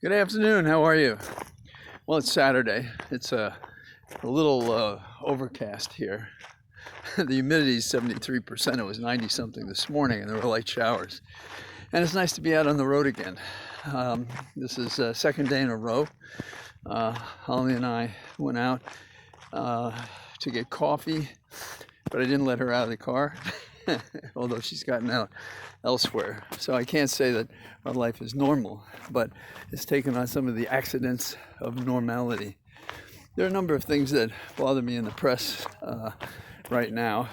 Good afternoon. How are you? Well, it's Saturday. It's a little overcast here. The humidity is 73%. It was 90 something this morning, and there were light showers. And it's nice to be out on the road again. This is second day in a row. Holly and I went out to get coffee, but I didn't let her out of the car, although she's gotten out elsewhere. So I can't say that our life is normal, but it's taken on some of the accidents of normality. There are a number of things that bother me in the press right now.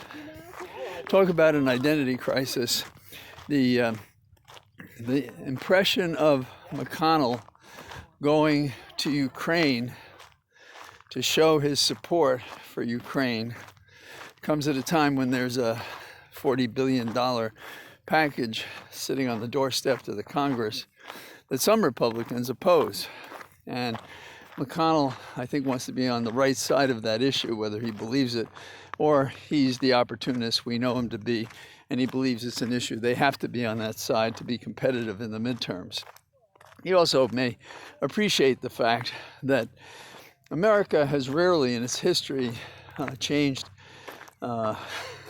Talk about an identity crisis. The impression of McConnell going to Ukraine to show his support for Ukraine comes at a time when there's a $40 billion package sitting on the doorstep to the Congress that some Republicans oppose. And McConnell, I think, wants to be on the right side of that issue, whether he believes it or he's the opportunist we know him to be, and he believes it's an issue. They have to be on that side to be competitive in the midterms. He also may appreciate the fact that America has rarely in its history changed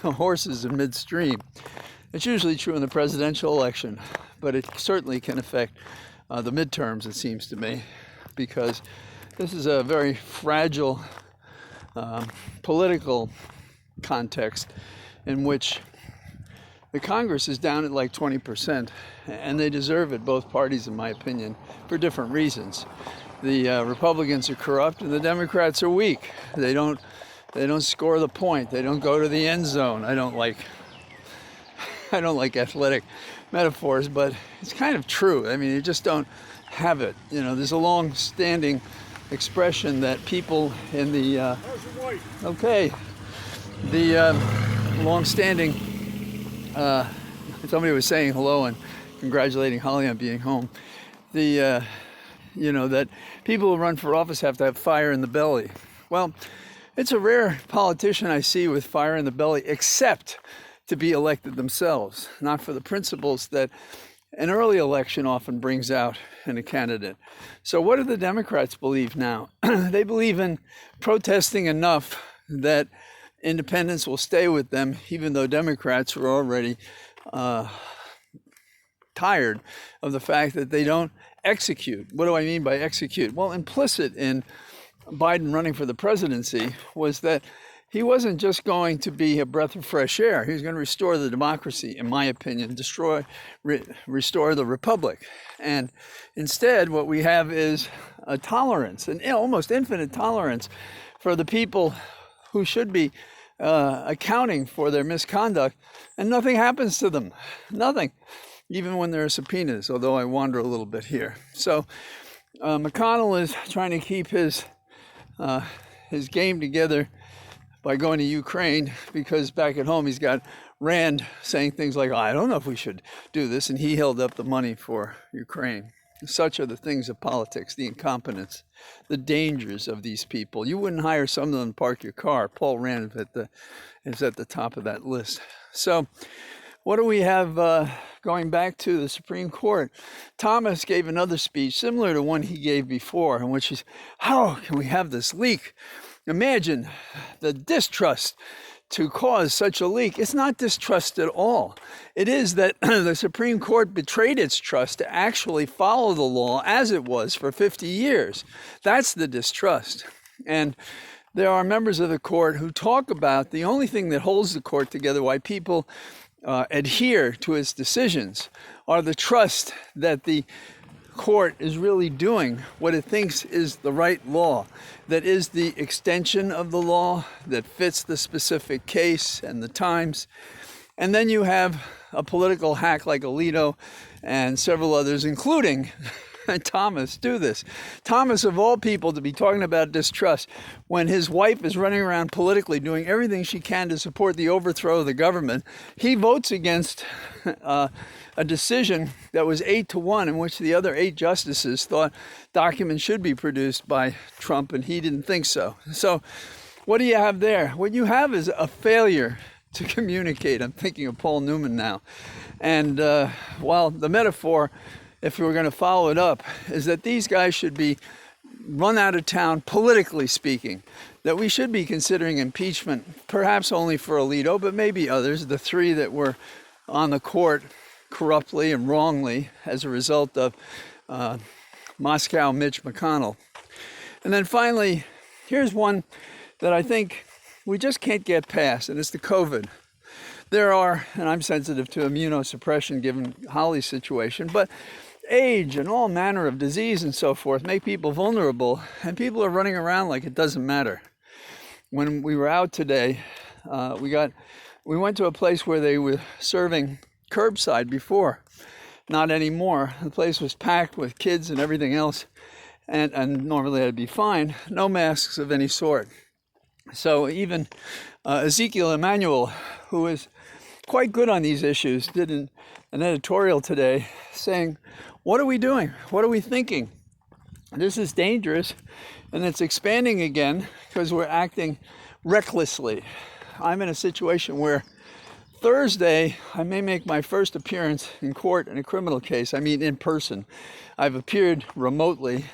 horses in midstream. It's usually true in the presidential election, but it certainly can affect the midterms, it seems to me, because this is a very fragile political context in which the Congress is down at like 20%, and they deserve it, both parties, in my opinion, for different reasons. The Republicans are corrupt, and the Democrats are weak. They don't score the point. They don't go to the end zone. I don't like athletic metaphors, but it's kind of true. I mean, you just don't have it. You know, there's a long-standing expression that people in the long-standing somebody was saying hello and congratulating Holly on being home. That people who run for office have to have fire in the belly. Well, it's a rare politician I see with fire in the belly, except to be elected themselves, not for the principles that an early election often brings out in a candidate. So what do the Democrats believe now? They believe in protesting enough that independents will stay with them, even though Democrats are already tired of the fact that they don't execute. What do I mean by execute? Well, implicit in Biden running for the presidency was that he wasn't just going to be a breath of fresh air. He was going to restore the democracy, in my opinion, restore the republic. And instead, what we have is a tolerance, an almost infinite tolerance for the people who should be accounting for their misconduct, and nothing happens to them. Nothing, even when there are subpoenas, although I wander a little bit here. So McConnell is trying to keep his game together by going to Ukraine, because back at home he's got Rand saying things like, I don't know if we should do this, and he held up the money for Ukraine. Such are the things of politics, the incompetence, the dangers of these people. You wouldn't hire some of them to park your car. Paul Rand is at the top of that list. So what do we have going back to the Supreme Court? Thomas gave another speech similar to one he gave before, in which he's, how can we have this leak? Imagine the distrust to cause such a leak. It's not distrust at all. It is that the Supreme Court betrayed its trust to actually follow the law as it was for 50 years. That's the distrust. And there are members of the court who talk about the only thing that holds the court together, why people adhere to its decisions, are the trust that the court is really doing what it thinks is the right law, that is the extension of the law that fits the specific case and the times. And then you have a political hack like Alito and several others, including Thomas, do this. Thomas, of all people, to be talking about distrust when his wife is running around politically doing everything she can to support the overthrow of the government. He votes against a decision that was 8-1, in which the other 8 justices thought documents should be produced by Trump, and he didn't think so. So what do you have there? What you have is a failure to communicate. I'm thinking of Paul Newman now. And while the metaphor if we're going to follow it up, is that these guys should be run out of town, politically speaking, that we should be considering impeachment, perhaps only for Alito, but maybe others, the three that were on the court corruptly and wrongly as a result of Moscow Mitch McConnell. And then finally, here's one that I think we just can't get past, and it's the COVID. There are, and I'm sensitive to immunosuppression given Holly's situation, but age and all manner of disease and so forth make people vulnerable, and people are running around like it doesn't matter. When we were out today, we went to a place where they were serving curbside before, not anymore. The place was packed with kids and everything else, and normally that'd be fine. No masks of any sort. So even Ezekiel Emanuel, who is quite good on these issues, did an editorial today saying, what are we doing? What are we thinking? This is dangerous, and it's expanding again because we're acting recklessly. I'm in a situation where Thursday I may make my first appearance in court in a criminal case. I mean in person. I've appeared remotely,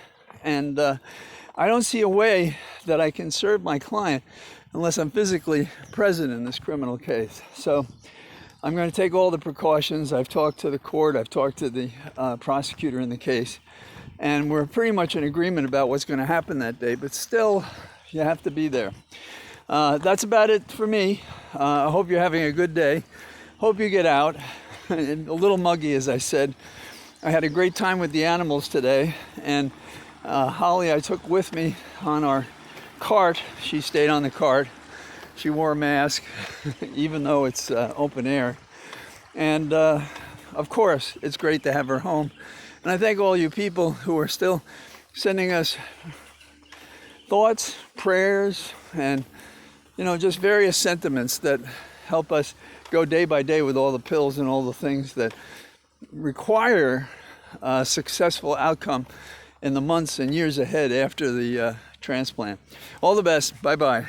and I don't see a way that I can serve my client unless I'm physically present in this criminal case. So I'm going to take all the precautions. I've talked to the court, I've talked to the prosecutor in the case, and we're pretty much in agreement about what's going to happen that day, but still, you have to be there. That's about it for me. I hope you're having a good day. Hope you get out. A little muggy, as I said. I had a great time with the animals today, and Holly I took with me on our cart. She stayed on the cart. She wore a mask, even though it's open air. And of course, it's great to have her home. And I thank all you people who are still sending us thoughts, prayers, and just various sentiments that help us go day by day with all the pills and all the things that require a successful outcome in the months and years ahead after the transplant. All the best. Bye-bye.